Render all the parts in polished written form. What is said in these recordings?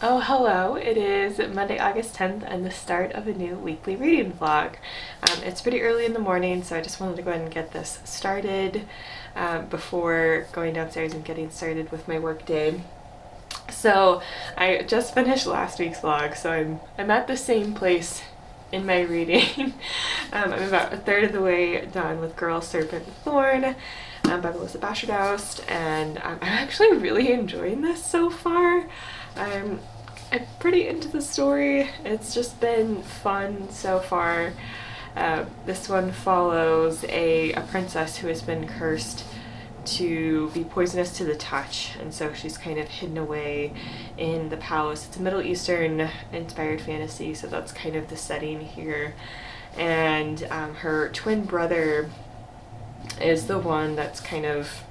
Oh, hello. It is Monday, August 10th, and the start of a new weekly reading vlog. It's pretty early in the morning, so I just wanted to go ahead and get this started before going downstairs and getting started with my work day. So I just finished last week's vlog, so I'm at the same place in my reading. I'm about a third of the way done with Serpent Thorn by Melissa Bashardoust, and I'm actually really enjoying this so far. I'm pretty into the story. It's just been fun so far. This one follows a princess who has been cursed to be poisonous to the touch, and so she's kind of hidden away in the palace. It's a Middle Eastern inspired fantasy, so that's kind of the setting here. And her twin brother is the one that's kind of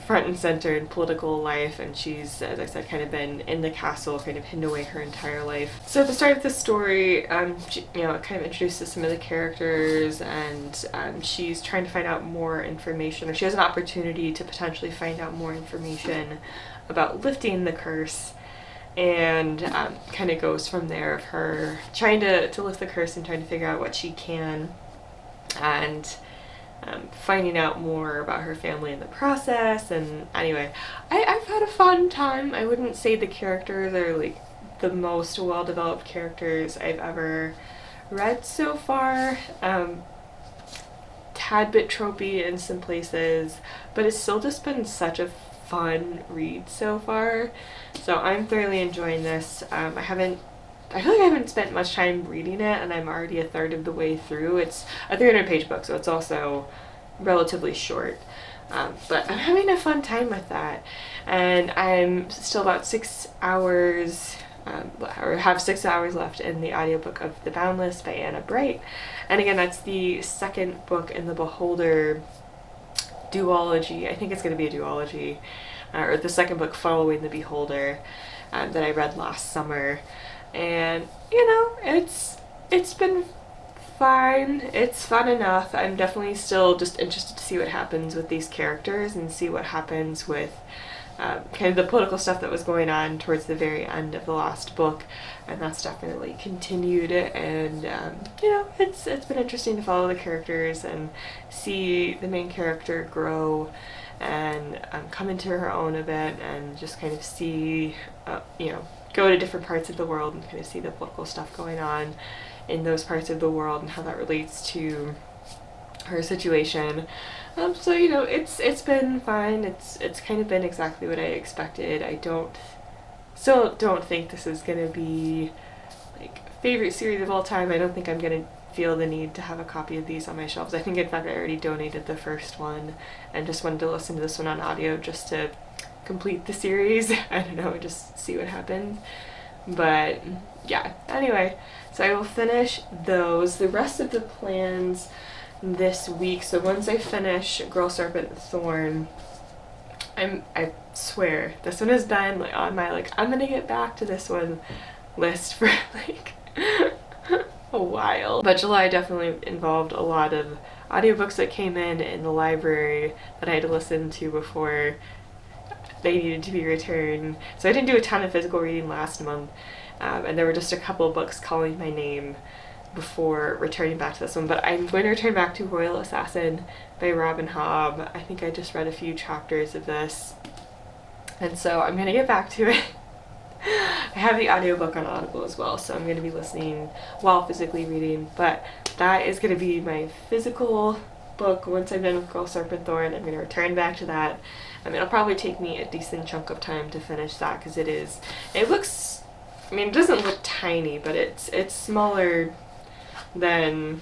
front and center in political life, and she's, as I said, kind of been in the castle, kind of hidden away her entire life. So at the start of the story, it kind of introduces some of the characters, and she's trying to find out more information, or she has an opportunity to potentially find out more information about lifting the curse, and kind of goes from there of her trying to lift the curse and trying to figure out what she can, and finding out more about her family in the process. And anyway, I've had a fun time. I wouldn't say the characters are like the most well-developed characters I've ever read so far. Tad bit tropey in some places, but it's still just been such a fun read so far. So I'm thoroughly enjoying this. I feel like I haven't spent much time reading it, and I'm already a third of the way through. It's a 300-page book, so it's also relatively short. But I'm having a fun time with that. And I'm still about 6 hours, or have 6 hours left in the audiobook of The Boundless by Anna Bright. And again, that's the second book in the Beholder duology. I think it's going to be a duology, or the second book following The Beholder, that I read last summer. And it's been fine. It's fun enough. I'm definitely still just interested to see what happens with these characters and see what happens with kind of the political stuff that was going on towards the very end of the last book, and that's definitely continued. And it's been interesting to follow the characters and see the main character grow and come into her own a bit, and just kind of see go to different parts of the world and kind of see the political stuff going on in those parts of the world and how that relates to her situation. So it's been fine. It's kind of been exactly what I expected. I still don't think this is gonna be like favorite series of all time. I don't think I'm gonna feel the need to have a copy of these on my shelves. I think in fact I already donated the first one and just wanted to listen to this one on audio just to complete the series. I don't know, just see what happens. But yeah, anyway, so I will finish those. The rest of the plans this week, so once I finish Serpent Thorn, I swear this one has been like on my I'm gonna get back to this one list for like a while. But July definitely involved a lot of audiobooks that came in the library that I had to listen to before they needed to be returned. So I didn't do a ton of physical reading last month, and there were just a couple books calling my name before returning back to this one. But I'm going to return back to Royal Assassin by Robin Hobb. I think I just read a few chapters of this, and so I'm going to get back to it. I have the audiobook on Audible as well, so I'm going to be listening while physically reading, but that is going to be my physical book. Once I'm done with Serpent Thorn, I'm going to return back to that. It'll probably take me a decent chunk of time to finish that, because it looks, it doesn't look tiny, but it's smaller than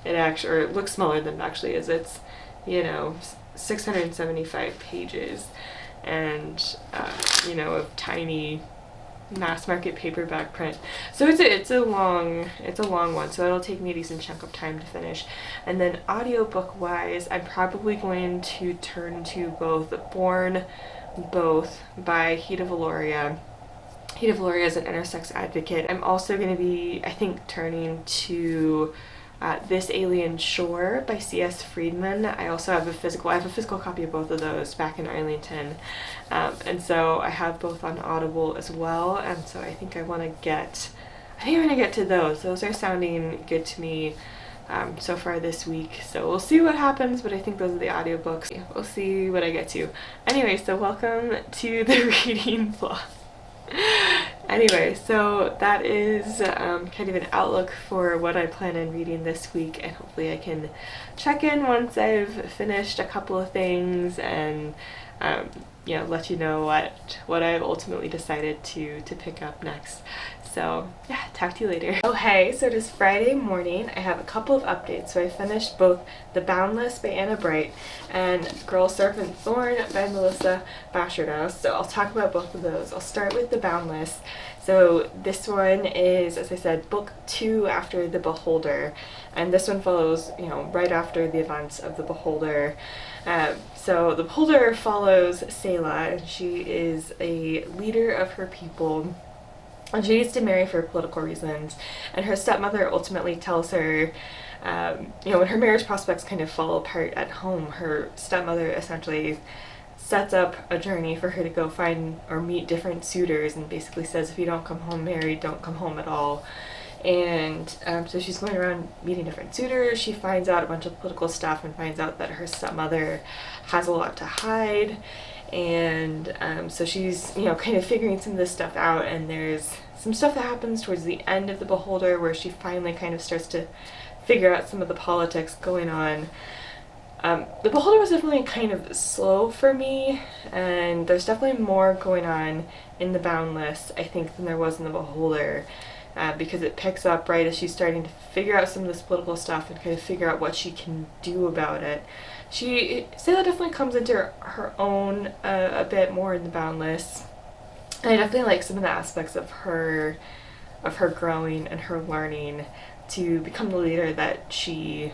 it actually, or it looks smaller than it actually is. It's 675 pages, and a tiny mass market paperback print. So it's a long one, so it'll take me a decent chunk of time to finish. And then audiobook wise, I'm probably going to turn to both Born Both by Hida Valoria. Hida Valoria is an intersex advocate. I'm also going to be, I think, turning to This Alien Shore by C.S. Friedman. I also have I have a physical copy of both of those back in Arlington. And so I have both on Audible as well, and so I think I'm gonna get to those. Those are sounding good to me so far this week, so we'll see what happens, but I think those are the audiobooks. We'll see what I get to. Anyway, so welcome to the reading vlog. Anyway, so that is kind of an outlook for what I plan on reading this week, and hopefully I can check in once I've finished a couple of things and you know, let you know what I've ultimately decided to pick up next. So yeah, talk to you later. Oh hey, so it is Friday morning. I have a couple of updates. So I finished both The Boundless by Anna Bright and Girl Serpent Thorn by Melissa Bashardouse. So I'll talk about both of those. I'll start with The Boundless. So this one is, as I said, book 2 after The Beholder, and this one follows, you know, right after the events of The Beholder. So The Beholder follows Stalah, and she is a leader of her people, and she needs to marry for political reasons, and her stepmother ultimately tells her, you know, when her marriage prospects kind of fall apart at home, her stepmother essentially sets up a journey for her to go find or meet different suitors, and basically says, if you don't come home married, don't come home at all. And so she's going around meeting different suitors. She finds out a bunch of political stuff and finds out that her stepmother has a lot to hide. And so she's, you know, kind of figuring some of this stuff out, and there's some stuff that happens towards the end of The Beholder where she finally kind of starts to figure out some of the politics going on. The Beholder was definitely kind of slow for me, and there's definitely more going on in The Boundless, I think, than there was in The Beholder, because it picks up right as she's starting to figure out some of this political stuff and kind of figure out what she can do about it. Stalah definitely comes into her own a bit more in The Boundless, and I definitely like some of the aspects of her growing and her learning to become the leader that she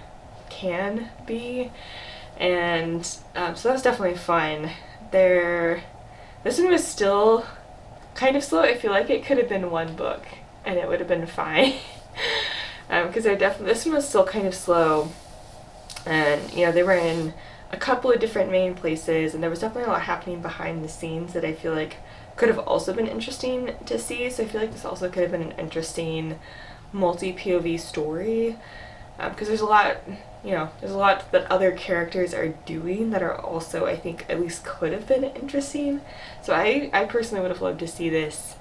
can be, and so that was definitely fun. This one was still kind of slow. I feel like it could have been one book and it would have been fine, because this one was still kind of slow. And, you know, they were in a couple of different main places, and there was definitely a lot happening behind the scenes that I feel like could have also been interesting to see. So I feel like this also could have been an interesting multi-POV story, because there's a lot, you know, there's a lot that other characters are doing that are also, I think, at least could have been interesting. So I personally would have loved to see this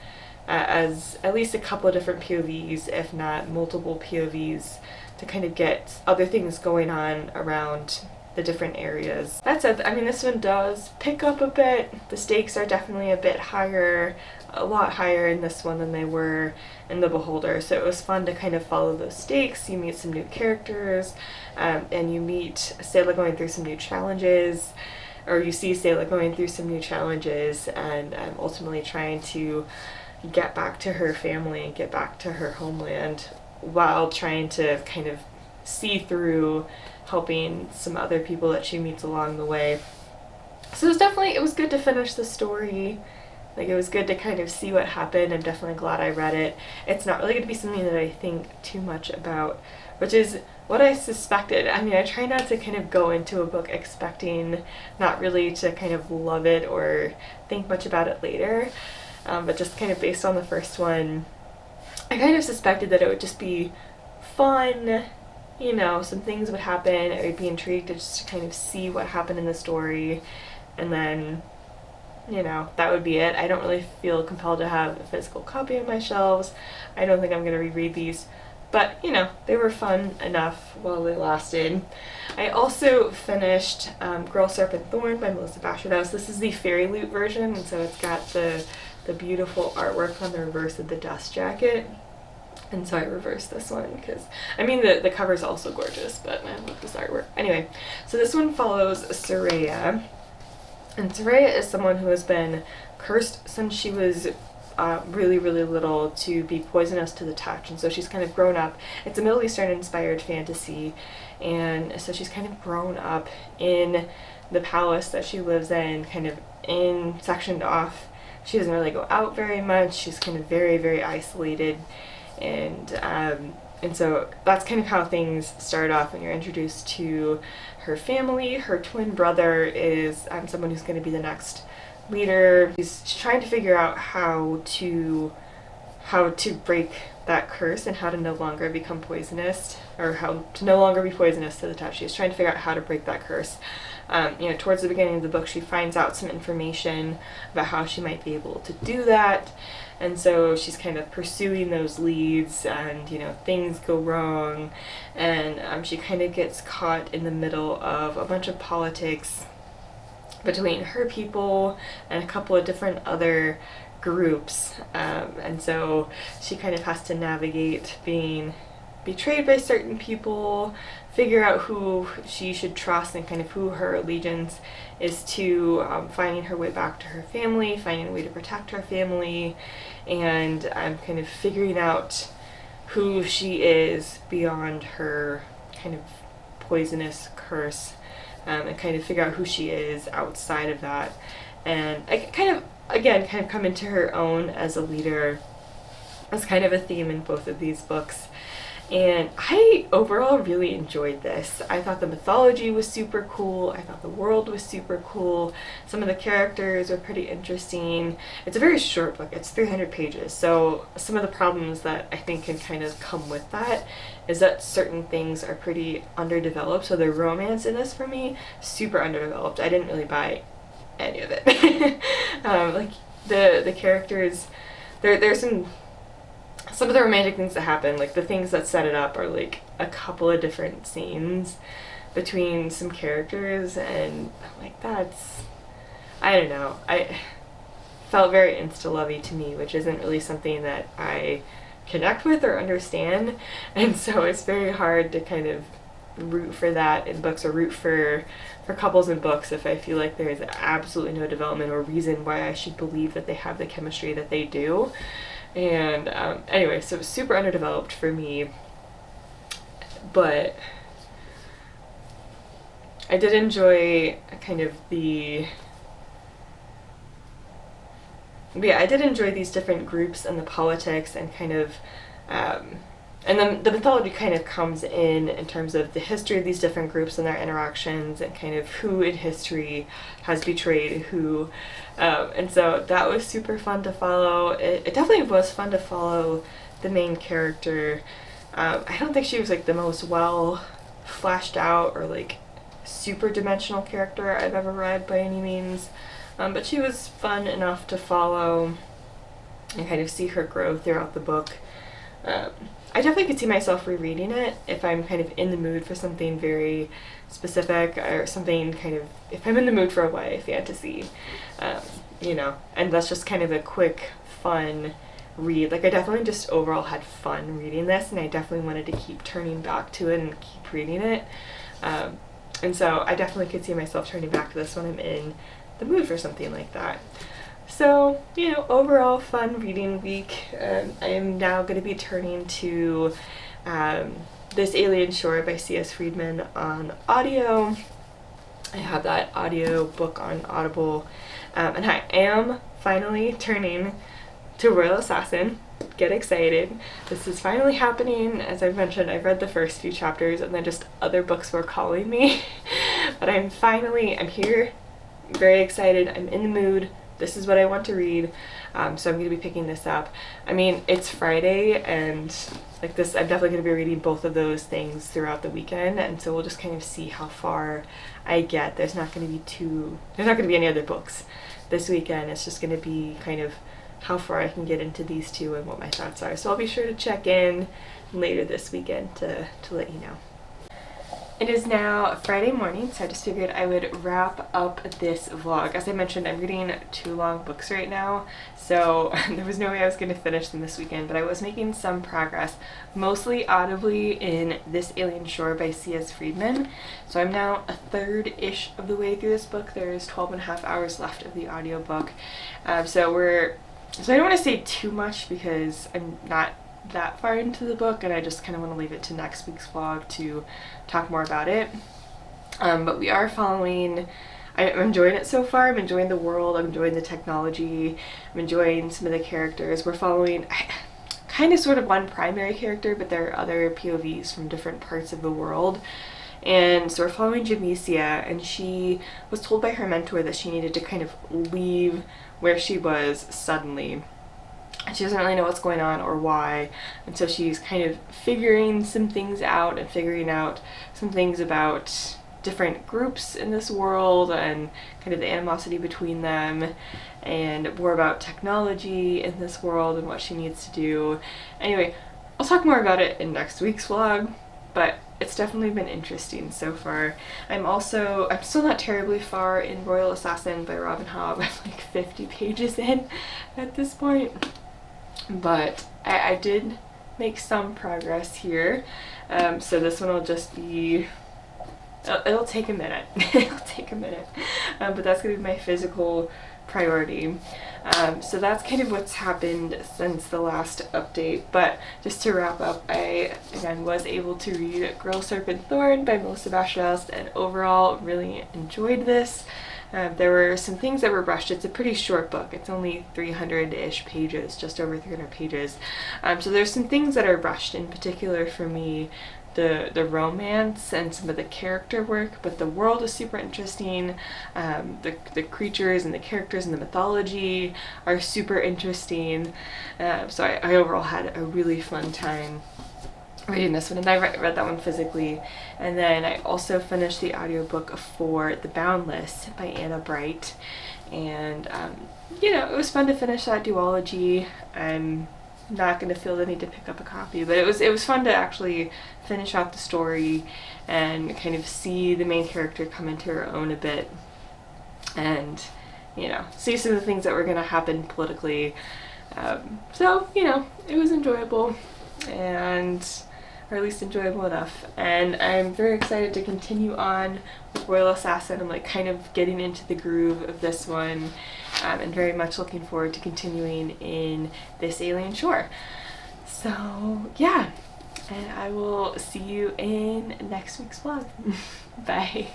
as at least a couple of different POVs, if not multiple POVs, to kind of get other things going on around the different areas. That said, I mean, this one does pick up a bit. The stakes are definitely a bit higher, a lot higher in this one than they were in The Beholder, so it was fun to kind of follow those stakes. You meet some new characters, and you meet Stalah going through some new challenges, or you see Stalah going through some new challenges, and ultimately trying to get back to her family and get back to her homeland, while trying to kind of see through helping some other people that she meets along the way. So it was good to finish the story. Like, it was good to kind of see what happened. I'm definitely glad I read it. It's not really going to be something that I think too much about, which is what I suspected. I mean, I try not to kind of go into a book expecting not really to kind of love it or think much about it later, but just kind of based on the first one, I kind of suspected that it would just be fun, you know, some things would happen, I would be intrigued to just kind of see what happened in the story, and then, you know, that would be it. I don't really feel compelled to have a physical copy on my shelves. I don't think I'm going to reread these, but, you know, they were fun enough while they lasted. I also finished Girl Serpent Thorn by Melissa Bashardouse. This is the Fairy Loot version, and so it's got the beautiful artwork on the reverse of the dust jacket. And so I reversed this one because, I mean, the cover's also gorgeous, but I love this artwork. Anyway, so this one follows Soraya. And Soraya is someone who has been cursed since she was really, really little to be poisonous to the touch. And so she's kind of grown up. It's a Middle Eastern inspired fantasy. And so she's kind of grown up in the palace that she lives in, kind of sectioned off. She doesn't really go out very much. She's kind of very, very isolated. And And so that's kind of how things start off when you're introduced to her family. Her twin brother is someone who's going to be the next leader. She's trying to figure out how to break that curse and how to no longer become poisonous, or how to no longer be poisonous to the touch. She's trying to figure out how to break that curse. Towards the beginning of the book, she finds out some information about how she might be able to do that, and so she's kind of pursuing those leads, and things go wrong, and she kind of gets caught in the middle of a bunch of politics between her people and a couple of different other groups, and so she kind of has to navigate being betrayed by certain people, figure out who she should trust and kind of who her allegiance is to, finding her way back to her family, finding a way to protect her family, and kind of figuring out who she is beyond her kind of poisonous curse, and kind of figure out who she is outside of that. And I kind of come into her own as a leader. That's kind of a theme in both of these books. And I overall really enjoyed this. I thought the mythology was super cool. I thought the world was super cool. Some of the characters are pretty interesting. It's a very short book. It's 300 pages. So some of the problems that I think can kind of come with that is that certain things are pretty underdeveloped. So the romance in this, for me, super underdeveloped. I didn't really buy any of it. Like the characters, there's some of the romantic things that happen, like the things that set it up, are like a couple of different scenes between some characters, and I'm like, I don't know, I felt very insta-lovey to me, which isn't really something that I connect with or understand, and so it's very hard to kind of root for that in books, or root for couples in books, if I feel like there is absolutely no development or reason why I should believe that they have the chemistry that they do. And anyway, so it was super underdeveloped for me, but I did enjoy kind of I did enjoy these different groups and the politics, and kind of and then the mythology kind of comes in terms of the history of these different groups and their interactions, and kind of who in history has betrayed who. And so that was super fun to follow. It definitely was fun to follow the main character. I don't think she was like the most well flashed out or like super dimensional character I've ever read by any means, but she was fun enough to follow and kind of see her grow throughout the book. I definitely could see myself rereading it if I'm kind of in the mood for something very specific, or something kind of, if I'm in the mood for a YA fantasy, and that's just kind of a quick, fun read. Like, I definitely just overall had fun reading this, and I definitely wanted to keep turning back to it and keep reading it. And so I definitely could see myself turning back to this when I'm in the mood for something like that. So, overall fun reading week. I am now going to be turning to This Alien Shore by C.S. Friedman on audio. I have that audio book on Audible, and I am finally turning to Royal Assassin. Get excited. This is finally happening. As I've mentioned, I've read the first few chapters, and then just other books were calling me. But I'm here, very excited. I'm in the mood. This is what I want to read, so I'm going to be picking this up. I mean, it's Friday, and like this, I'm definitely going to be reading both of those things throughout the weekend, and so we'll just kind of see how far I get. There's not going to be any other books this weekend. It's just going to be kind of how far I can get into these two and what my thoughts are. So I'll be sure to check in later this weekend to let you know. It is now Friday morning, so I just figured I would wrap up this vlog. As I mentioned, I'm reading 2 long books right now, so there was no way I was going to finish them this weekend, but I was making some progress, mostly audibly, in This Alien Shore by C.S. Friedman. So I'm now a third-ish of the way through this book. There's 12 and a half hours left of the audiobook. So I don't want to say too much because I'm not that far into the book, and I just kind of want to leave it to next week's vlog to talk more about it. But we are following, I'm enjoying it so far. I'm enjoying the world, I'm enjoying the technology, I'm enjoying some of the characters. We're following, I kind of sort of one primary character, but there are other POVs from different parts of the world. And so we're following Jamesia, and she was told by her mentor that she needed to kind of leave where she was suddenly. And she doesn't really know what's going on or why, and so she's kind of figuring some things out and figuring out some things about different groups in this world and kind of the animosity between them, and more about technology in this world and what she needs to do. Anyway, I'll talk more about it in next week's vlog, but it's definitely been interesting so far. I'm still not terribly far in Royal Assassin by Robin Hobb. I'm like 50 pages in at this point. But I did make some progress here. So this one will just be, it'll take a minute. It'll take a minute. But that's going to be my physical priority. So that's kind of what's happened since the last update. But just to wrap up, I again was able to read Girl Serpent Thorn by Melissa Bastos, and overall really enjoyed this. There were some things that were rushed. It's a pretty short book. It's only 300-ish pages, just over 300 pages. So there's some things that are rushed, in particular for me, the romance and some of the character work, but the world is super interesting. The creatures and the characters and the mythology are super interesting. So I overall had a really fun time reading this one, and I read that one physically. And then I also finished the audiobook for The Boundless by Anna Bright, and you know, it was fun to finish that duology. I'm not going to feel the need to pick up a copy, but it was fun to actually finish out the story and kind of see the main character come into her own a bit, and you know, see some of the things that were going to happen politically. So you know, it was enjoyable, and or at least enjoyable enough, and I'm very excited to continue on with Royal Assassin. I'm like kind of getting into the groove of this one, and very much looking forward to continuing in this Alien Shore. So yeah, and I will see you in next week's vlog. Bye.